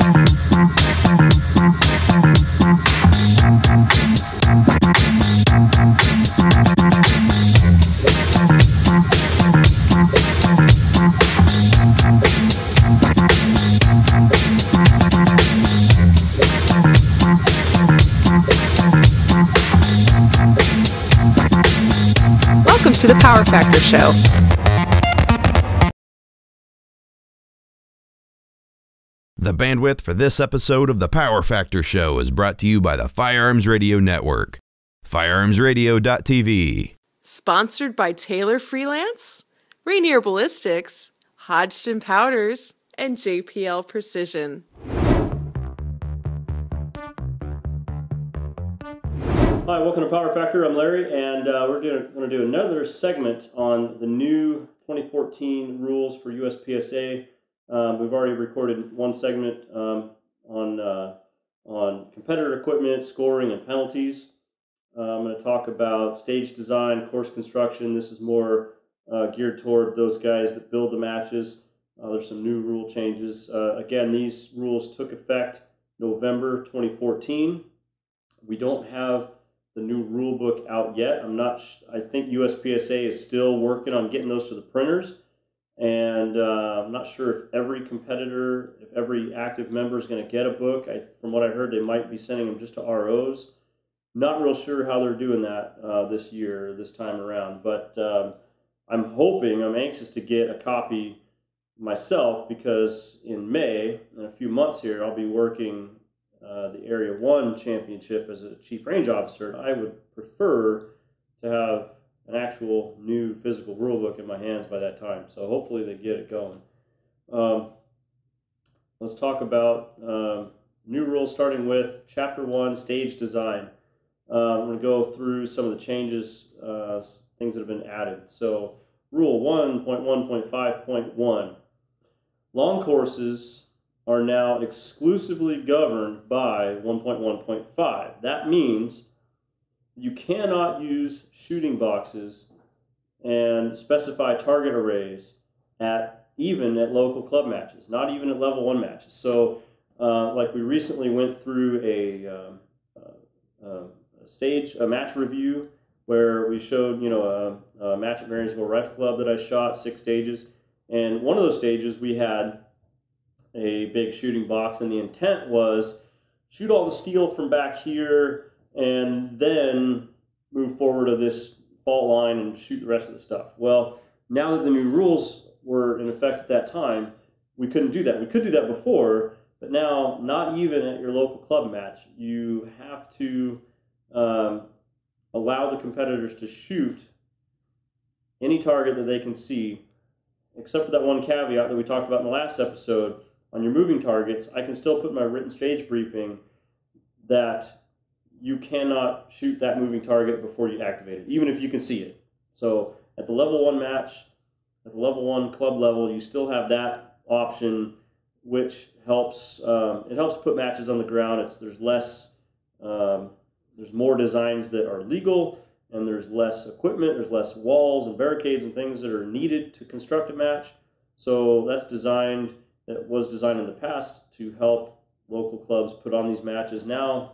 Welcome to the Power Factor Show. The bandwidth for this episode of the Power Factor Show is brought to you by the Firearms Radio Network, firearmsradio.tv. Sponsored by Taylor Freelance, Rainier Ballistics, Hodgson Powders, and JPL Precision. Hi, welcome to Power Factor. I'm Larry, and we're going to do another segment on the new 2014 rules for USPSA. We've already recorded one segment on competitor equipment, scoring, and penalties. I'm going to talk about stage design, course construction. This is more geared toward those guys that build the matches. There's some new rule changes. Again, these rules took effect November 2014. We don't have the new rule book out yet. I think USPSA is still working on getting those to the printers. And I'm not sure if every competitor, if every active member is going to get a book. From what I heard, they might be sending them just to ROs. Not real sure how they're doing that this time around. But I'm anxious to get a copy myself, because in May, in a few months here, I'll be working the Area 1 Championship as a Chief Range Officer. I would prefer to have an actual new physical rule book in my hands by that time. So hopefully they get it going. Let's talk about new rules, starting with Chapter 1, Stage Design. I'm going to go through some of the changes, things that have been added. So Rule 1.1.5.1. Long courses are now exclusively governed by 1.1.5. That means you cannot use shooting boxes and specify target arrays even at local club matches, not even at level 1 matches. So like we recently went through a match review where we showed a match at Marysville Rifle Club that I shot, 6 stages, and one of those stages we had a big shooting box, and the intent was shoot all the steel from back here and then move forward to this fault line and shoot the rest of the stuff. Well, now that the new rules were in effect at that time, we couldn't do that. We could do that before, but now not even at your local club match. You have to allow the competitors to shoot any target that they can see, except for that one caveat that we talked about in the last episode. On your moving targets, I can still put in my written stage briefing that you cannot shoot that moving target before you activate it, even if you can see it. So at the level 1 match, at the level 1 club level, you still have that option, which helps. It helps put matches on the ground. There's more designs that are legal, and there's less equipment. There's less walls and barricades and things that are needed to construct a match. So that was designed in the past to help local clubs put on these matches. Now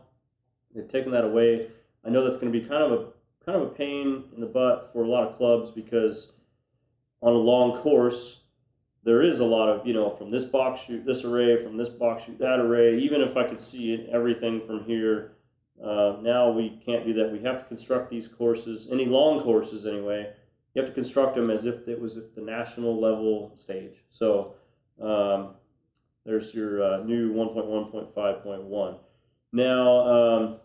they've taken that away. I know that's going to be kind of a pain in the butt for a lot of clubs, because on a long course there is a lot of, from this box shoot this array, from this box shoot that array. Even if I could see everything from here, now we can't do that. We have to construct these courses, any long courses anyway, you have to construct them as if it was at the national level stage. So there's your new 1.1.5.1. Now,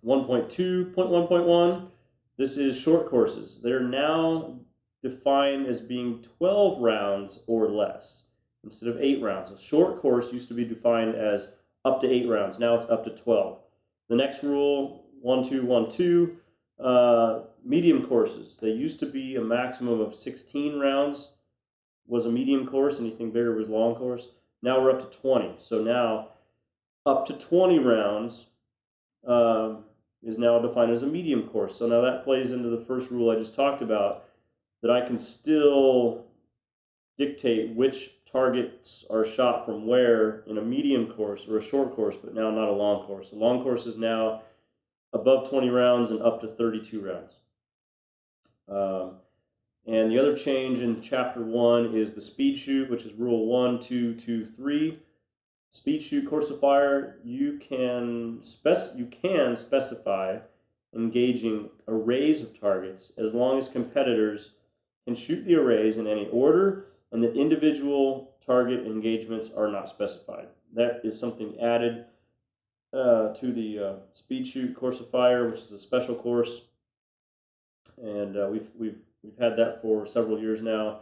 1.2.1.1, this is short courses. They're now defined as being 12 rounds or less instead of 8 rounds. A short course used to be defined as up to 8 rounds. Now it's up to 12. The next rule, 1.2.1.2, medium courses. They used to be a maximum of 16 rounds was a medium course. Anything bigger was long course. Now we're up to 20. So now up to 20 rounds is now defined as a medium course. So now that plays into the first rule I just talked about, that I can still dictate which targets are shot from where in a medium course or a short course, but now not a long course. The long course is now above 20 rounds and up to 32 rounds. And the other change in Chapter 1 is the speed shoot, which is Rule 1.2.2.3. Speed shoot course of fire, you can specify engaging arrays of targets as long as competitors can shoot the arrays in any order and that individual target engagements are not specified. That is something added to the speed shoot course of fire, which is a special course, and we've had that for several years now.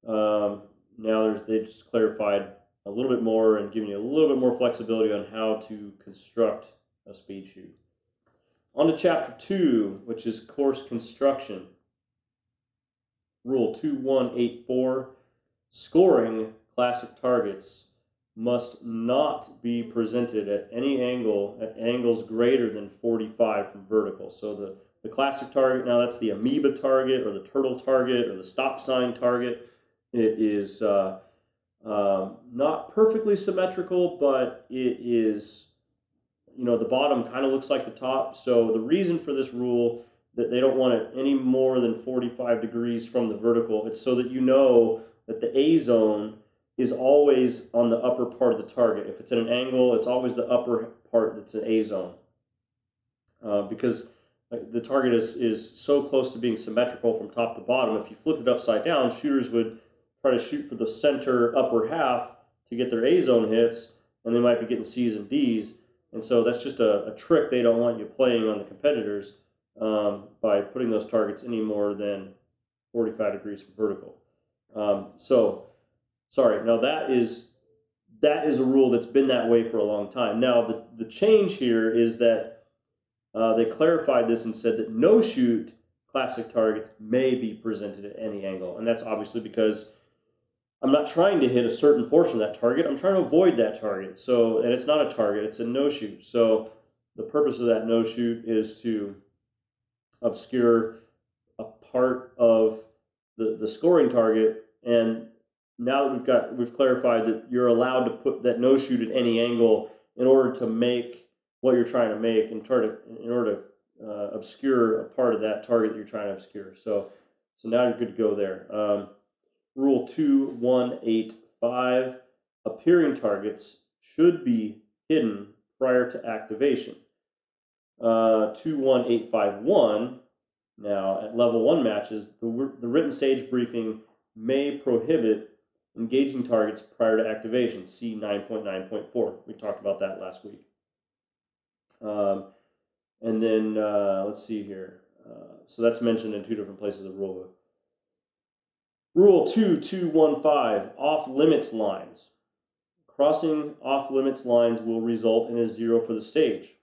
Now they just clarified a little bit more and giving you a little bit more flexibility on how to construct a speed shoot. On to Chapter 2, which is course construction. Rule 2.1.8.4, scoring classic targets must not be presented at any angle, at angles greater than 45 from vertical. So the classic target, now that's the amoeba target or the turtle target or the stop sign target. It is not perfectly symmetrical, but it is, the bottom kind of looks like the top. So the reason for this rule that they don't want it any more than 45 degrees from the vertical, it's so that you know that the A zone is always on the upper part of the target. If it's at an angle, it's always the upper part that's an A zone. Because the target is so close to being symmetrical from top to bottom. If you flipped it upside down, shooters would try to shoot for the center upper half to get their A zone hits, and they might be getting C's and D's. And so that's just a trick they don't want you playing on the competitors by putting those targets any more than 45 degrees from vertical. Now that is a rule that's been that way for a long time. Now the change here is that they clarified this and said that no-shoot classic targets may be presented at any angle. And that's obviously because I'm not trying to hit a certain portion of that target. I'm trying to avoid that target. And it's not a target, it's a no-shoot. So the purpose of that no-shoot is to obscure a part of the scoring target. And now that we've clarified that you're allowed to put that no-shoot at any angle in order to make what you're trying to make and in order to obscure a part of that target that you're trying to obscure. So now you're good to go there. Rule 2.1.8.5, appearing targets should be hidden prior to activation. 2.1.8.5.1, now at level 1 matches, the written stage briefing may prohibit engaging targets prior to activation. See 9.9.4. We talked about that last week. And then let's see here. So that's mentioned in two different places of the rule book. Rule 2.2.1.5, off-limits lines. Crossing off-limits lines will result in a 0 for the stage.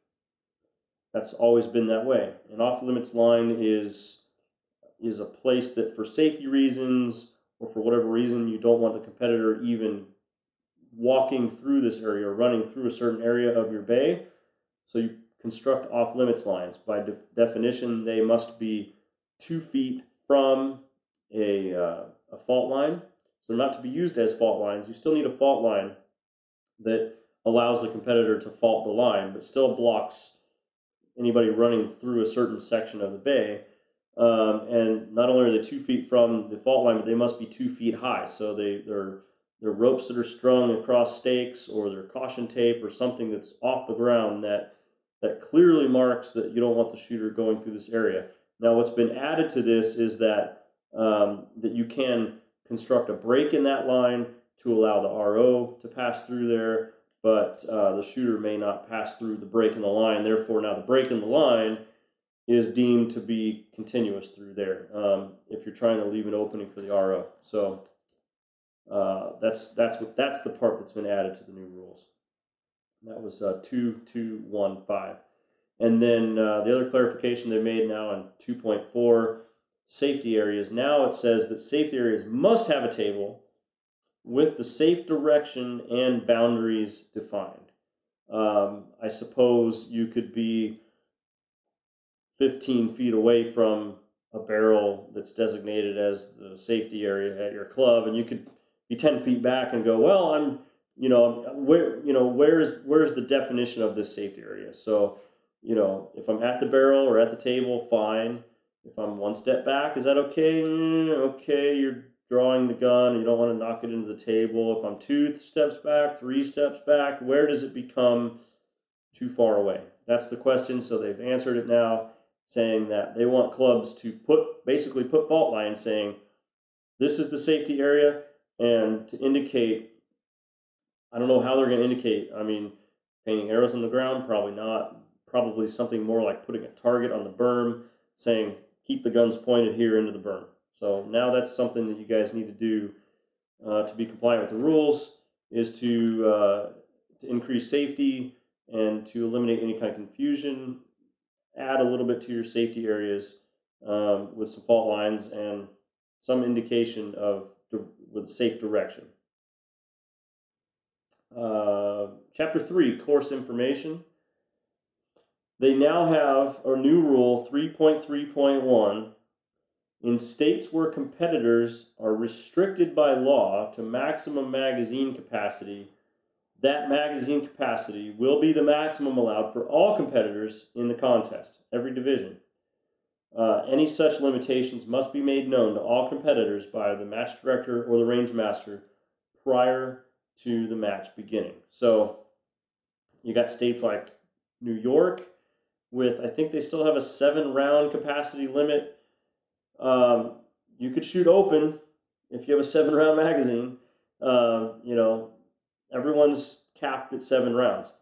That's always been that way. An off-limits line is a place that for safety reasons or for whatever reason you don't want the competitor even walking through this area or running through a certain area of your bay. So you construct off-limits lines. By definition, they must be 2 feet from a fault line. So they're not to be used as fault lines. You still need a fault line that allows the competitor to fault the line, but still blocks anybody running through a certain section of the bay. And not only are they 2 feet from the fault line, but they must be 2 feet high. So they're ropes that are strung across stakes, or they're caution tape or something that's off the ground that clearly marks that you don't want the shooter going through this area. Now, what's been added to this is that you can construct a break in that line to allow the RO to pass through there, but the shooter may not pass through the break in the line. Therefore, now the break in the line is deemed to be continuous through there if you're trying to leave an opening for the RO. So that's the part that's been added to the new rules. That was 2.2.1.5. And then the other clarification they made now in 2.4, safety areas. Now it says that safety areas must have a table with the safe direction and boundaries defined. I suppose you could be 15 feet away from a barrel that's designated as the safety area at your club, and you could be 10 feet back and go, well, where's the definition of this safety area? So, if I'm at the barrel or at the table, fine. If I'm one step back, is that okay? Okay, you're drawing the gun and you don't want to knock it into the table. If I'm 2 steps back, 3 steps back, where does it become too far away? That's the question. So they've answered it now, saying that they want clubs to basically put fault lines saying, this is the safety area, and to indicate, I don't know how they're going to indicate. I mean, painting arrows on the ground, probably not. Probably something more like putting a target on the berm, saying, keep the guns pointed here into the berm. So now that's something that you guys need to do to be compliant with the rules, is to increase safety and to eliminate any kind of confusion. Add a little bit to your safety areas with some fault lines and some indication with safe direction. Chapter 3, course information. They now have a new rule, 3.3.1. In states where competitors are restricted by law to maximum magazine capacity, that magazine capacity will be the maximum allowed for all competitors in the contest, every division. Any such limitations must be made known to all competitors by the match director or the range master prior to the match beginning. So you got states like New York with, I think they still have a 7-round capacity limit. You could shoot open if you have a 7-round magazine. Everyone's capped at 7 rounds.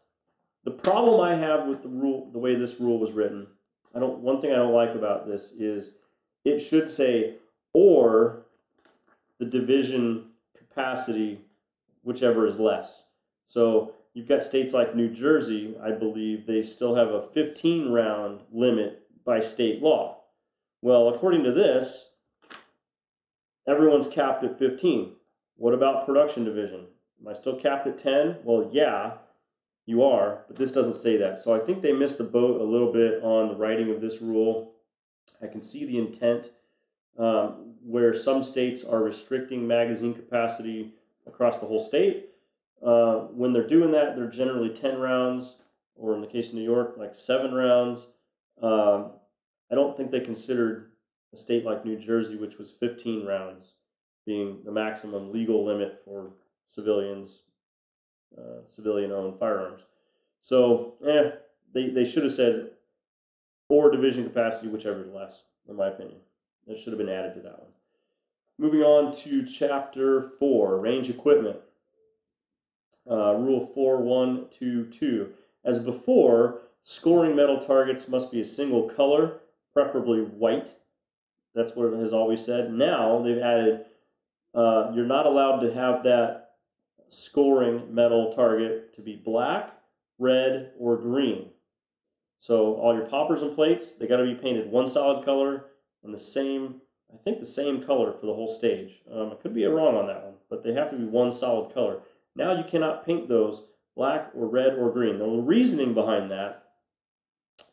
The problem I have with the way this rule was written, one thing I don't like about this is it should say, or the division capacity, whichever is less. So you've got states like New Jersey, I believe, they still have a 15-round limit by state law. Well, according to this, everyone's capped at 15. What about production division? Am I still capped at 10? Well, yeah, you are, but this doesn't say that. So I think they missed the boat a little bit on the writing of this rule. I can see the intent where some states are restricting magazine capacity across the whole state. When they're doing that, they're generally 10 rounds, or in the case of New York, like 7 rounds. I don't think they considered a state like New Jersey, which was 15 rounds, being the maximum legal limit for civilians, civilian-owned firearms. So, they should have said, or division capacity, whichever is less, in my opinion. That should have been added to that one. Moving on to Chapter 4, range equipment. Rule 4.1.2.2. As before, scoring metal targets must be a single color, preferably white. That's what it has always said. Now they've added, you're not allowed to have that scoring metal target to be black, red, or green. So all your poppers and plates, they got to be painted one solid color and the same color for the whole stage. I could be wrong on that one, but they have to be one solid color. Now you cannot paint those black or red or green. The reasoning behind that,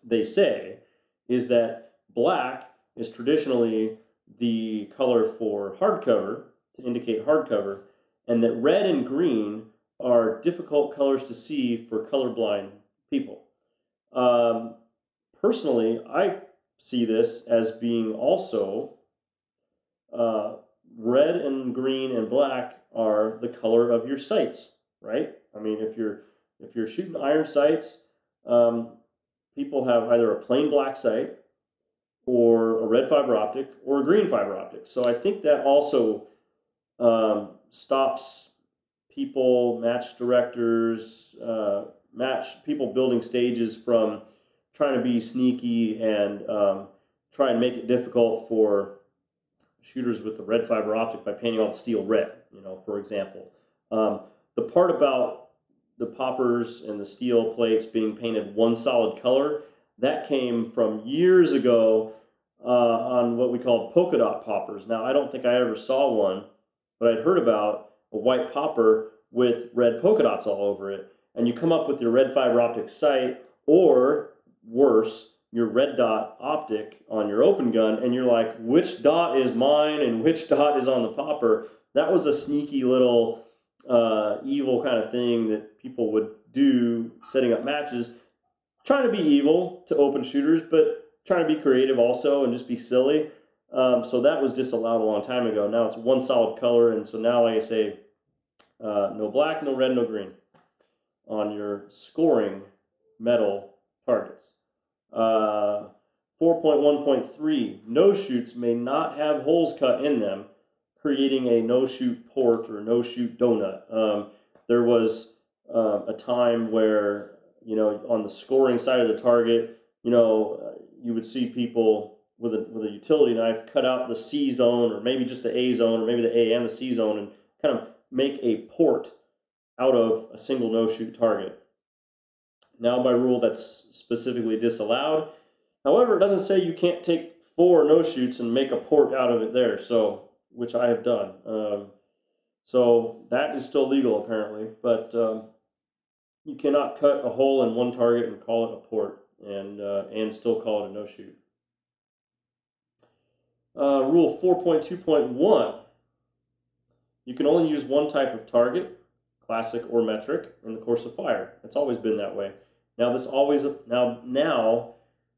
they say, is that black is traditionally the color for hardcover, to indicate hardcover, and that red and green are difficult colors to see for colorblind people. Personally, I see this as being also red and green and black are the color of your sights, right? I mean, if you're shooting iron sights, people have either a plain black sight or a red fiber optic or a green fiber optic. So I think that also stops people, match directors, people building stages from trying to be sneaky and try and make it difficult for shooters with the red fiber optic by painting all the steel red, for example. The part about the poppers and the steel plates being painted one solid color, that came from years ago on what we call polka dot poppers. Now, I don't think I ever saw one, but I'd heard about a white popper with red polka dots all over it. And you come up with your red fiber optic sight, or worse, your red dot optic on your open gun, and you're like, which dot is mine and which dot is on the popper? That was a sneaky little evil kind of thing that people would do setting up matches, trying to be evil to open shooters, but trying to be creative also and just be silly. So that was disallowed a long time ago. Now it's one solid color, and so now, like I say, no black, no red, no green on your scoring metal targets. 4.1.3, no-shoots may not have holes cut in them, creating a no-shoot port or no-shoot donut. There was a time where, on the scoring side of the target, you would see people with a utility knife cut out the C zone, or maybe just the A zone, or maybe the A and the C zone, and kind of make a port out of a single no-shoot target. Now, by rule, that's specifically disallowed. However, it doesn't say you can't take 4 no-shoots and make a port out of it there, so which I have done. So that is still legal, apparently, but you cannot cut a hole in one target and call it a port and still call it a no-shoot. Rule 4.2.1, you can only use one type of target, classic or metric, in the course of fire. It's always been that way. Now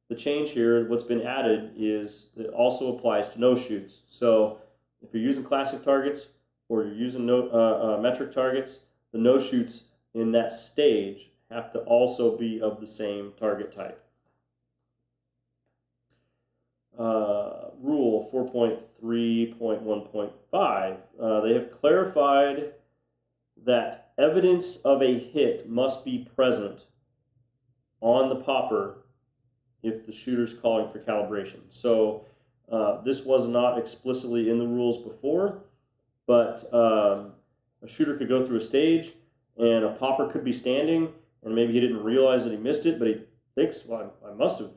the change here, what's been added, is it also applies to no-shoots. So if you're using classic targets or you're using metric targets, the no-shoots in that stage have to also be of the same target type. Rule 4.3.1.5, they have clarified that evidence of a hit must be present on the popper if the shooter's calling for calibration. So this was not explicitly in the rules before, but a shooter could go through a stage and a popper could be standing, and maybe he didn't realize that he missed it, but he thinks, well, I must have,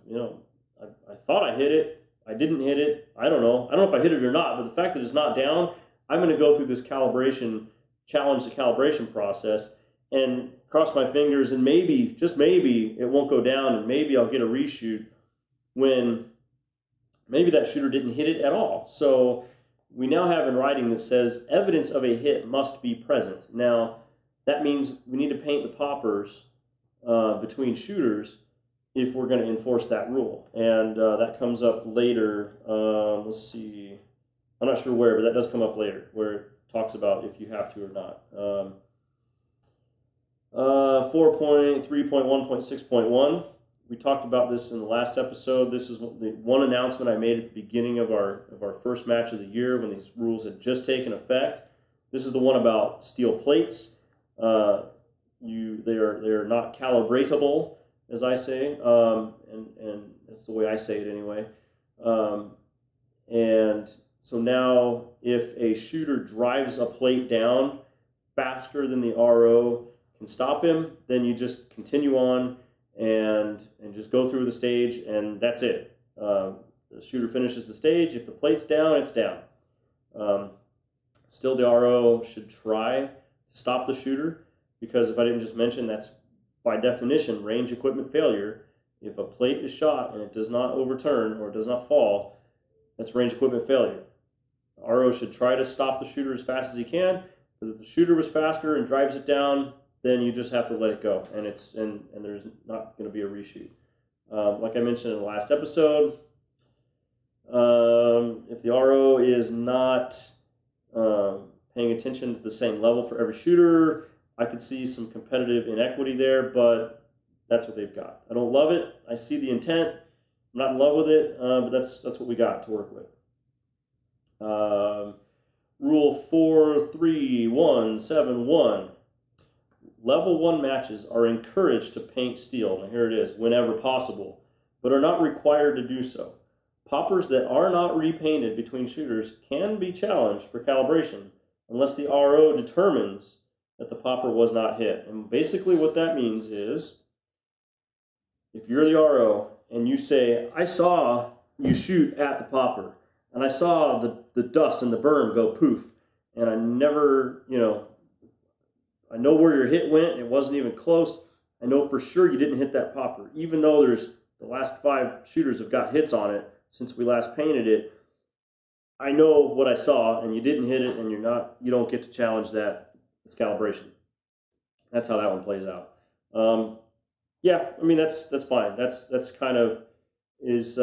I thought I hit it, I didn't hit it, I don't know if I hit it or not, but the fact that it's not down, I'm going to go through this challenge the calibration process, and cross my fingers, and maybe, just maybe, it won't go down, and maybe I'll get a reshoot when maybe that shooter didn't hit it at all. So we now have in writing that says evidence of a hit must be present. Now, that means we need to paint the poppers between shooters if we're going to enforce that rule. And that comes up later. Let's see. I'm not sure where, but that does come up later, where it talks about if you have to or not. 4.3.1.6.1. We talked about this in the last episode. This is the one announcement I made at the beginning of our first match of the year when these rules had just taken effect. This is the one about steel plates. They are not calibratable, as I say, and that's the way I say it anyway. And so now, if a shooter drives a plate down faster than the RO can stop him, then you just continue on and just go through the stage, and that's it. The shooter finishes the stage. If the plate's down, it's down. Still, the RO should try to stop the shooter, because if I didn't just mention, that's by definition range equipment failure. If a plate is shot and it does not overturn or does not fall, that's range equipment failure. The RO should try to stop the shooter as fast as he can, but if the shooter was faster and drives it down, then you just have to let it go, and there's not going to be a reshoot. Like I mentioned in the last episode, if the RO is not paying attention to the same level for every shooter, I could see some competitive inequity there, but that's what they've got. I don't love it. I see the intent. I'm not in love with it, but that's what we got to work with. Rule 4.3.1.7.1. Level 1 matches are encouraged to paint steel, now here it is, whenever possible, but are not required to do so. Poppers that are not repainted between shooters can be challenged for calibration unless the RO determines that the popper was not hit. And basically what that means is, if you're the RO and you say, I saw you shoot at the popper, and I saw the dust and the berm go poof, and I never, I know where your hit went, and it wasn't even close. I know for sure you didn't hit that popper, even though there's the last 5 shooters have got hits on it since we last painted it. I know what I saw, and you didn't hit it, and you don't get to challenge that. It's calibration. That's how that one plays out. Yeah, I mean that's fine. That's kind of is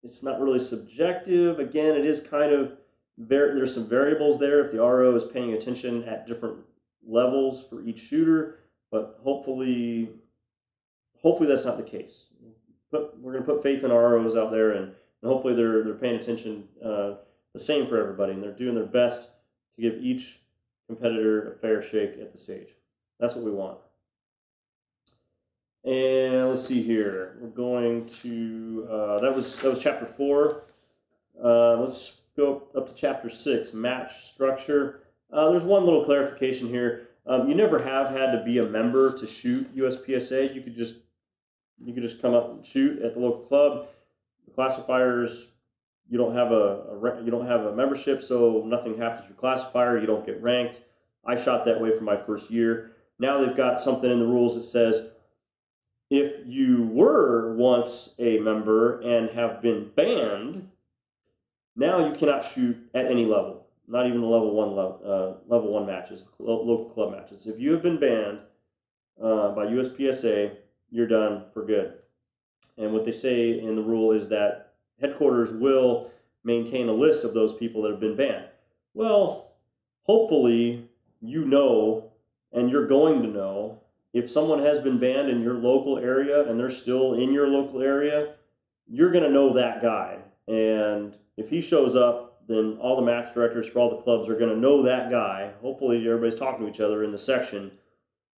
it's not really subjective. Again, it is kind of there's some variables there if the RO is paying attention at different levels for each shooter, but hopefully that's not the case. But we're going to put faith in our ROs out there, and hopefully they're paying attention the same for everybody, and they're doing their best to give each competitor a fair shake at the stage. That's what we want. And let's see here. We're going to that was chapter 4. Let's go up to chapter 6, match structure. There's one little clarification here. You never have had to be a member to shoot USPSA. You could just come up and shoot at the local club. The classifiers, you don't have a membership, so nothing happens to your classifier. You don't get ranked. I shot that way for my first year. Now they've got something in the rules that says if you were once a member and have been banned, now you cannot shoot at any level, not even the level one matches, local club matches. If you have been banned by USPSA, you're done for good. And what they say in the rule is that headquarters will maintain a list of those people that have been banned. Well, hopefully you know, and you're going to know, if someone has been banned in your local area and they're still in your local area, you're going to know that guy. And if he shows up, then all the match directors for all the clubs are going to know that guy. Hopefully everybody's talking to each other in the section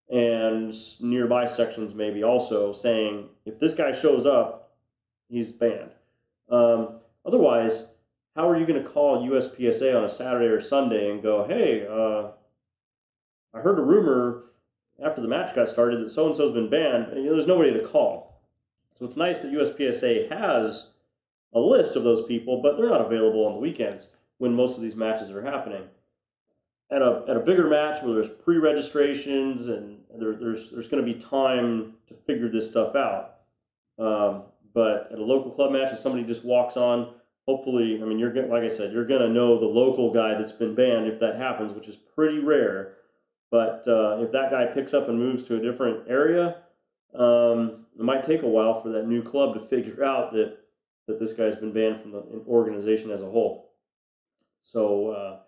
and nearby sections maybe also saying, if this guy shows up, he's banned. Otherwise, how are you going to call USPSA on a Saturday or Sunday and go, hey, I heard a rumor after the match got started that so-and-so's been banned, and there's nobody to call. So it's nice that USPSA has a list of those people, but they're not available on the weekends when most of these matches are happening. At a bigger match where there's pre-registrations and there's going to be time to figure this stuff out. But at a local club match, if somebody just walks on, hopefully, I mean, like I said, you're going to know the local guy that's been banned if that happens, which is pretty rare. But if that guy picks up and moves to a different area, it might take a while for that new club to figure out that this guy's been banned from the organization as a whole. So,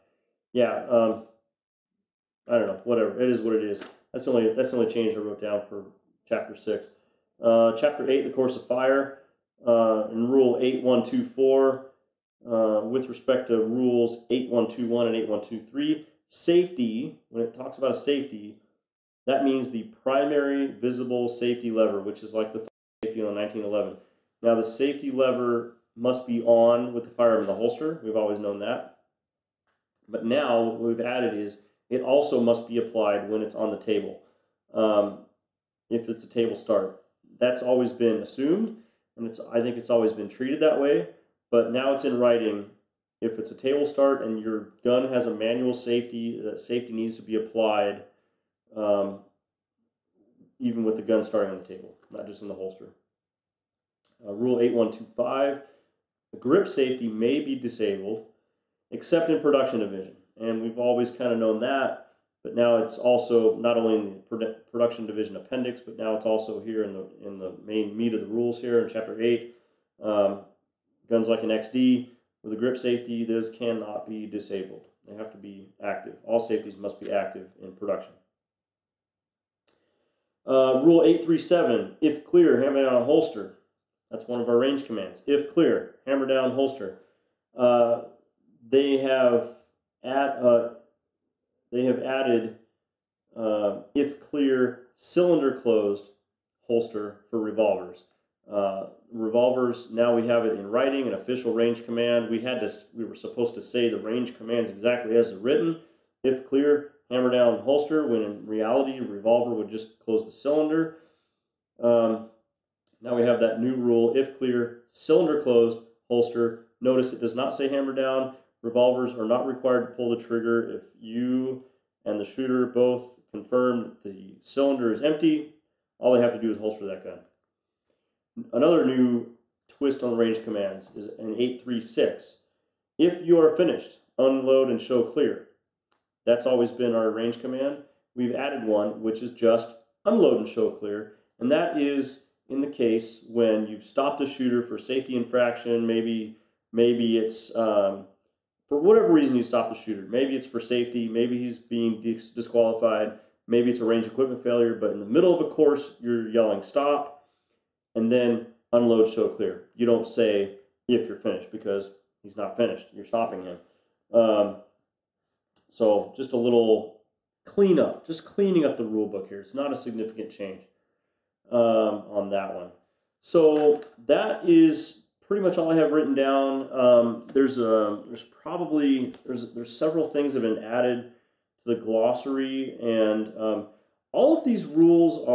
I don't know, whatever. It is what it is. That's the only change I wrote down for Chapter 6. Chapter 8, the course of fire, in Rule 8124, with respect to Rules 8121 and 8123, safety, when it talks about safety, that means the primary visible safety lever, which is like the safety on 1911. Now, the safety lever must be on with the firearm in the holster. We've always known that. But now what we've added is it also must be applied when it's on the table. If it's a table start. That's always been assumed, and I think it's always been treated that way. But now it's in writing. If it's a table start and your gun has a manual safety, that safety needs to be applied even with the gun starting on the table, not just in the holster. Rule 8125, the grip safety may be disabled except in production division. And we've always kind of known that, but now it's also not only in the production division appendix, but now it's also here in the main meat of the rules here in Chapter 8. Guns like an XD, with a grip safety, those cannot be disabled. They have to be active. All safeties must be active in production. Rule 837, if clear, hammer down holster. That's one of our range commands. If clear, hammer down holster. They have added if clear, cylinder closed holster for revolvers. Revolvers, now we have it in writing, an official range command. We were supposed to say the range commands exactly as they're written. If clear, hammer down holster, when in reality, a revolver would just close the cylinder. Now we have that new rule, if clear, cylinder closed, holster. Notice it does not say hammer down. Revolvers are not required to pull the trigger if you and the shooter both confirm that the cylinder is empty. All they have to do is holster that gun. Another new twist on range commands is an 836. If you are finished, unload and show clear. That's always been our range command. We've added one, which is just unload and show clear, and that is in the case when you've stopped a shooter for safety infraction. Maybe it's for whatever reason you stopped the shooter. Maybe it's for safety. Maybe he's being disqualified. Maybe it's a range equipment failure. But in the middle of a course, you're yelling stop, and then unload, show clear. You don't say if you're finished because he's not finished. You're stopping him. So just a little cleanup, just cleaning up the rule book here. It's not a significant change on that one. So that is pretty much all I have written down. There's several things that have been added to the glossary, and all of these rules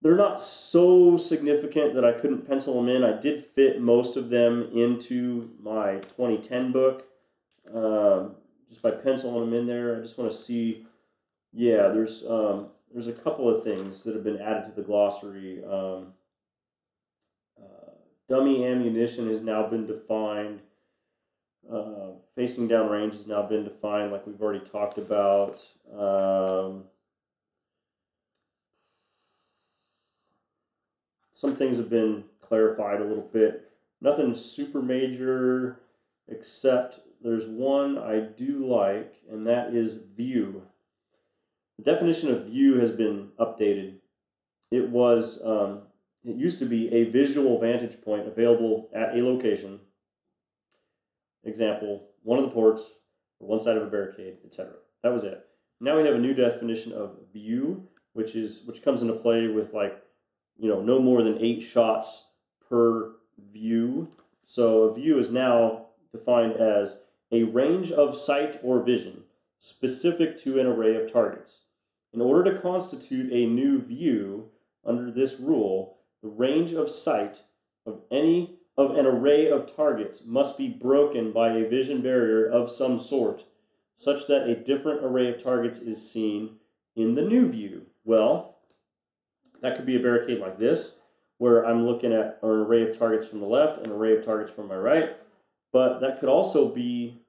they're not so significant that I couldn't pencil them in. I did fit most of them into my 2010 book just by penciling them in there. I just want to see, yeah, there's a couple of things that have been added to the glossary. Dummy ammunition has now been defined. Facing down range has now been defined, like we've already talked about. Some things have been clarified a little bit. Nothing super major, except there's one I do like, and that is view. The definition of view has been updated. It used to be a visual vantage point available at a location. Example, one of the ports, or one side of a barricade, etc. That was it. Now we have a new definition of view, which comes into play with no more than 8 shots per view. So a view is now defined as a range of sight or vision specific to an array of targets. In order to constitute a new view under this rule, the range of sight of an array of targets must be broken by a vision barrier of some sort, such that a different array of targets is seen in the new view. Well, that could be a barricade like this, where I'm looking at an array of targets from the left, an array of targets from my right, but that could also be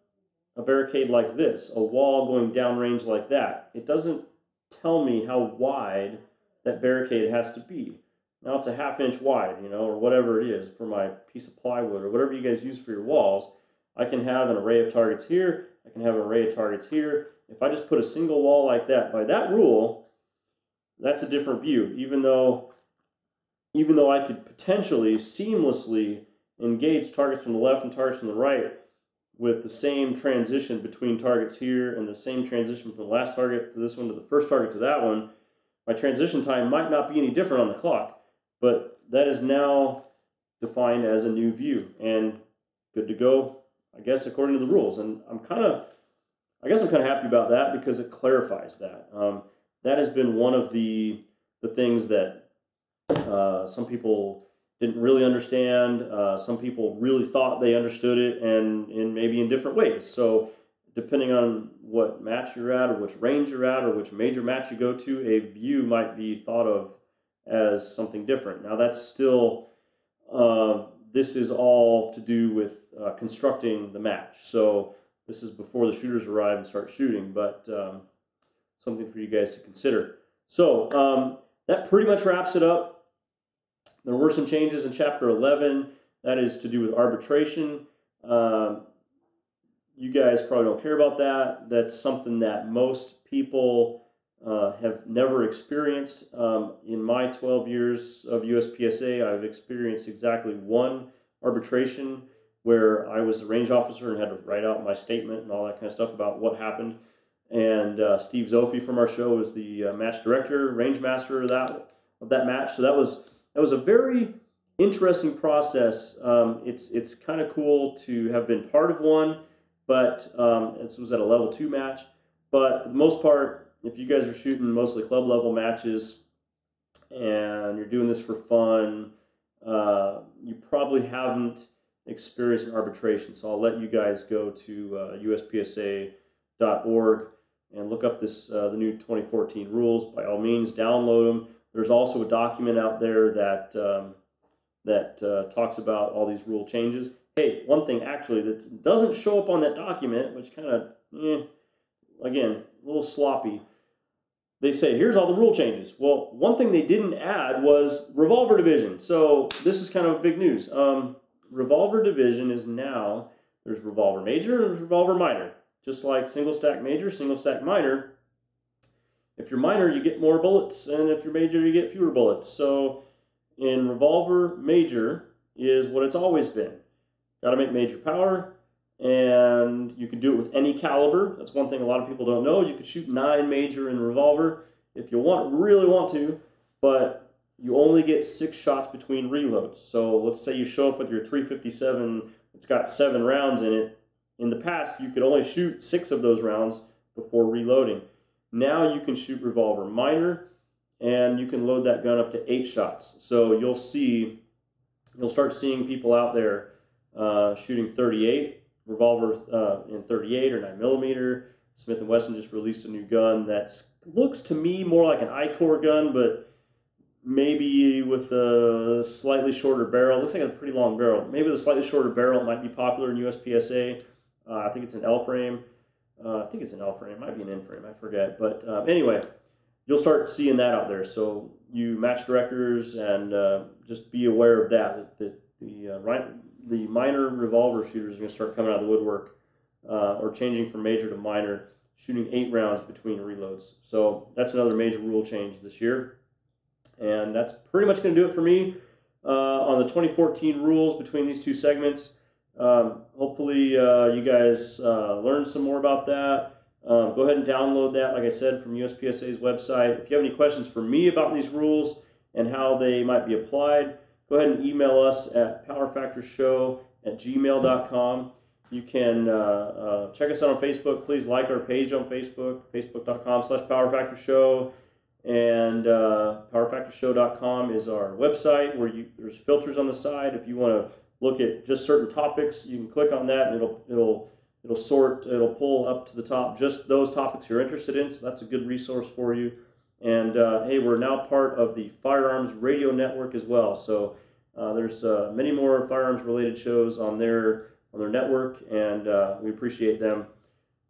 a barricade like this, a wall going downrange like that. It doesn't tell me how wide that barricade has to be. Now it's a 1/2 inch wide, or whatever it is for my piece of plywood or whatever you guys use for your walls. I can have an array of targets here. I can have an array of targets here. If I just put a single wall like that, by that rule, that's a different view, even though I could potentially seamlessly engage targets from the left and targets from the right with the same transition between targets here and the same transition from the last target to this one to the first target to that one. My transition time might not be any different on the clock, but that is now defined as a new view and good to go, I guess, according to the rules. And I'm kind of happy about that because it clarifies that. That has been one of the things that some people didn't really understand. Some people really thought they understood it, and maybe in different ways. So depending on what match you're at or which range you're at or which major match you go to, a view might be thought of as something different. Now that's still, this is all to do with constructing the match. So this is before the shooters arrive and start shooting, but something for you guys to consider. So that pretty much wraps it up. There were some changes in Chapter 11. That is to do with arbitration. You guys probably don't care about that. That's something that most people have never experienced. In my 12 years of USPSA, I've experienced exactly one arbitration where I was a range officer and had to write out my statement and all that kind of stuff about what happened. And Steve Zophi from our show was the match director, range master of that match. So that was a very interesting process. It's kind of cool to have been part of one, but this was at a level 2 match. But for the most part, if you guys are shooting mostly club level matches and you're doing this for fun, you probably haven't experienced an arbitration. So I'll let you guys go to USPSA.org and look up the new 2014 rules. By all means, download them. There's also a document out there that talks about all these rule changes. Hey, one thing actually that doesn't show up on that document, which kind of, again, a little sloppy. They say, here's all the rule changes. Well, one thing they didn't add was revolver division. So this is kind of big news. Revolver division is now, there's revolver major and there's revolver minor. Just like single stack major, single stack minor. If you're minor, you get more bullets, and if you're major, you get fewer bullets. So in revolver major is what it's always been. Got to make major power, and you can do it with any caliber. That's one thing a lot of people don't know. You could shoot 9 major in revolver if you really want to, but you only get 6 shots between reloads. So let's say you show up with your 357, it's got 7 rounds in it. In the past, you could only shoot 6 of those rounds before reloading. Now you can shoot revolver minor, and you can load that gun up to 8 shots. So you'll start seeing people out there shooting 38 revolver in 38 or 9mm. Smith & Wesson just released a new gun that looks to me more like an I-Core gun, but maybe with a slightly shorter barrel. Looks like a pretty long barrel. Maybe with a slightly shorter barrel, it might be popular in USPSA. I think it's an L frame. I think it's an L frame. It might be an N frame. I forget. But anyway, you'll start seeing that out there. So you match directors and just be aware of that. The minor revolver shooters are going to start coming out of the woodwork or changing from major to minor, shooting 8 rounds between reloads. So that's another major rule change this year. And that's pretty much going to do it for me on the 2014 rules between these 2 segments. Hopefully you guys learned some more about that. Go ahead and download that, like I said, from USPSA's website. If you have any questions for me about these rules and how they might be applied, go ahead and email us at powerfactorshow@gmail.com. You can check us out on Facebook. Please like our page on Facebook, facebook.com/powerfactorshow. And powerfactorshow.com is our website where there's filters on the side. If you want to look at just certain topics, you can click on that and it'll pull up to the top just those topics you're interested in. So that's a good resource for you. And hey, we're now part of the Firearms Radio Network as well. So there's many more firearms related shows on their network, and we appreciate them.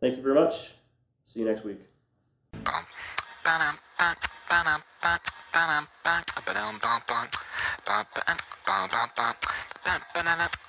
Thank you very much. See you next week.